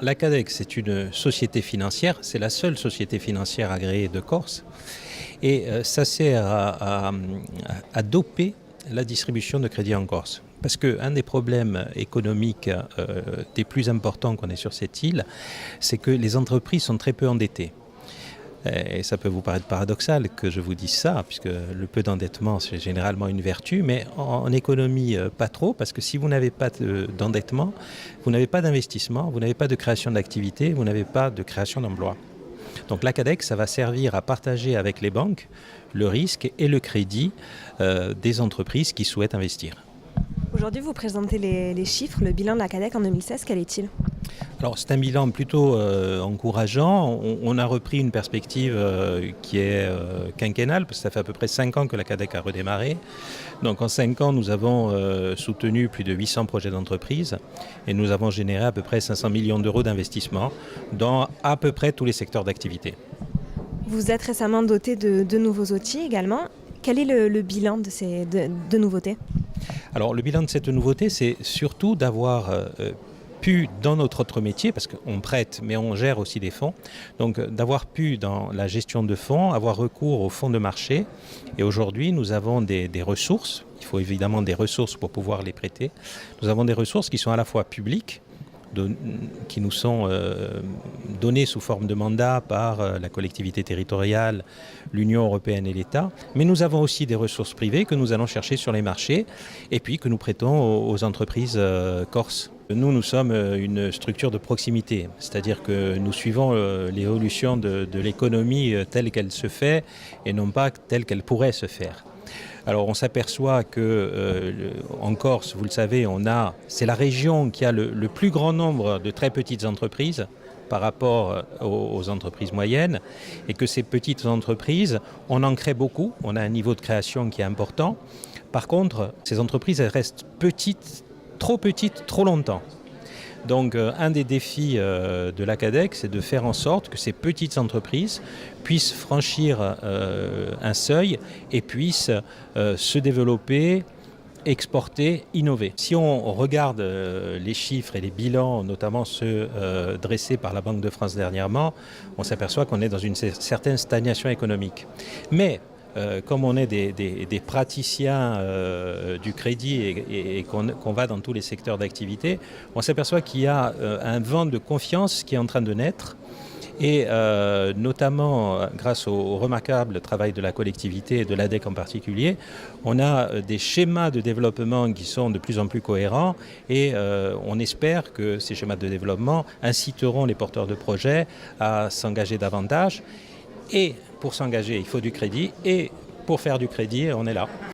La CADEC, c'est une société financière, c'est la seule société financière agréée de Corse et ça sert à doper la distribution de crédit en Corse. Parce qu'un des problèmes économiques des plus importants qu'on ait sur cette île, c'est que les entreprises sont très peu endettées. Et ça peut vous paraître paradoxal que je vous dise ça, puisque le peu d'endettement, c'est généralement une vertu, mais en économie, pas trop, parce que si vous n'avez pas d'endettement, vous n'avez pas d'investissement, vous n'avez pas de création d'activité, vous n'avez pas de création d'emploi. Donc la CADEC, ça va servir à partager avec les banques le risque et le crédit des entreprises qui souhaitent investir. Aujourd'hui, vous présentez les chiffres, le bilan de la CADEC en 2016, quel est-il? Alors c'est un bilan plutôt encourageant. On a repris une perspective qui est quinquennale, parce que ça fait à peu près 5 ans que la CADEC a redémarré. Donc en 5 ans, nous avons soutenu plus de 800 projets d'entreprise et nous avons généré à peu près 500 millions d'euros d'investissement dans à peu près tous les secteurs d'activité. Vous êtes récemment doté de nouveaux outils également. Quel est le bilan de ces deux nouveautés? Alors le bilan de cette nouveauté, c'est surtout d'avoir pu, dans notre autre métier, parce qu'on prête, mais on gère aussi des fonds, donc d'avoir pu, dans la gestion de fonds, avoir recours aux fonds de marché. Et aujourd'hui, nous avons des ressources. Il faut évidemment des ressources pour pouvoir les prêter. Nous avons des ressources qui sont à la fois publiques, qui nous sont données sous forme de mandat par la collectivité territoriale, l'Union européenne et l'État. Mais nous avons aussi des ressources privées que nous allons chercher sur les marchés et puis que nous prêtons aux entreprises corses. Nous sommes une structure de proximité, c'est-à-dire que nous suivons l'évolution de l'économie telle qu'elle se fait et non pas telle qu'elle pourrait se faire. Alors on s'aperçoit qu'en Corse, vous le savez, c'est la région qui a le plus grand nombre de très petites entreprises par rapport aux entreprises moyennes, et que ces petites entreprises, on en crée beaucoup, on a un niveau de création qui est important. Par contre, ces entreprises, elles restent petites, trop longtemps. Donc un des défis de la CADEC, c'est de faire en sorte que ces petites entreprises puissent franchir un seuil et puissent se développer, exporter, innover. Si on regarde les chiffres et les bilans, notamment ceux dressés par la Banque de France dernièrement, on s'aperçoit qu'on est dans une certaine stagnation économique. Mais comme on est des praticiens du crédit et qu'on va dans tous les secteurs d'activité, on s'aperçoit qu'il y a un vent de confiance qui est en train de naître. Et notamment grâce au remarquable travail de la collectivité et de l'ADEC en particulier, on a des schémas de développement qui sont de plus en plus cohérents et on espère que ces schémas de développement inciteront les porteurs de projets à s'engager davantage. Et pour s'engager, il faut du crédit et pour faire du crédit, on est là.